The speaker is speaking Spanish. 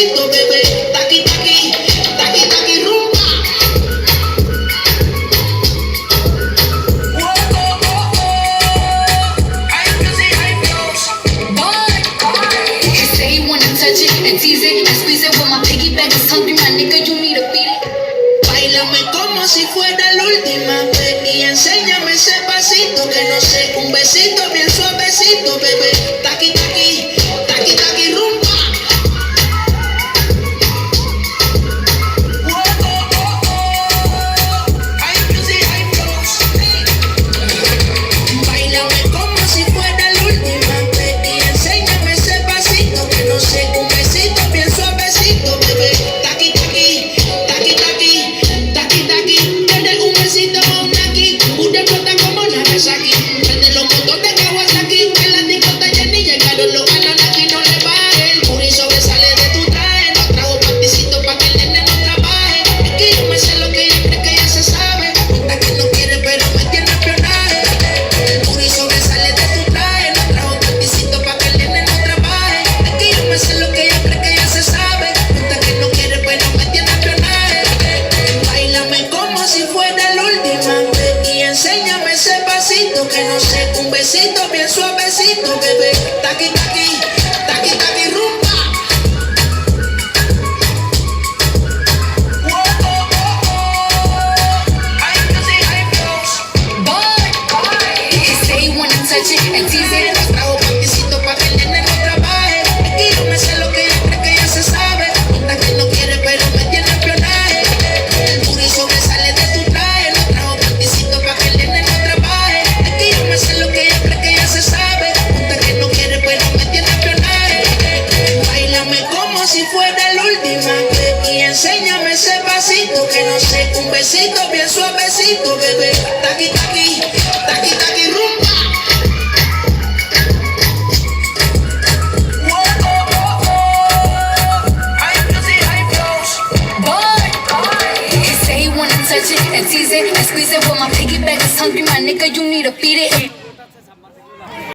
besito, bebé. Taqui, taqui, taqui, taqui, rumba. You say you wanna touch it and tease it and squeeze it when my piggyback is hungry, my nigga, you need to beat it. Báilame como si fuera la última vez y enséñame ese pasito que no sé, un besito bien suavecito, bebé. Taqui, taqui, taqui, taqui, rumba. Báilame como si fuera la última vez y enséñame ese pasito que no sé, un besito bien suavecito, bebé. Taqui, taqui, taqui, taqui, taqui, taqui. Tienes un besito o un aquí, una explota como Nagasaki. Prende los motores de Kawasaki, en la discota ya ni llegaron los Anunnaki, no le bajen. Puri sobresale de tu traje, no trajo panticito pa' que el nene no trabaje. Es que yo me sé lo que ella cree que ya se sabe. Cuenta que no quiere pero me tiene espionaje. Puri sobresale de tu traje, no trajo panticito pa' que el nene no trabaje. Es que yo me sé lo que ella cree que ya se sabe. Cuenta que no quiere pero me tiene espionaje. Báilame como si fuera la última vez y enséñame ese pasito que no sé, un besito bien suavecito, bebé. Taqui, taqui, taqui, taqui, rumba. You say you wanna touch it and tease it. No trajo panticito pa' que el nene no trabaje. Es que yo me sé lo que ella cree que ya se sabe. Cuenta que no quiere pero me tiene espionaje. El puri sobresale de tu traje. No trajo panticito pa' que el nene no trabaje. Es que yo me sé lo que ella cree que ya se sabe. Cuenta que no quiere pero me tiene espionaje. Báilame como si fuera la última vez y enséñame ese pasito que no sé, un besito bien suavecito, bebé. Taqui, taqui, taqui, taqui, rumba. You say you wanna touch it and tease it and squeeze it when my piggyback is hungry, my nigga, you need to beat it.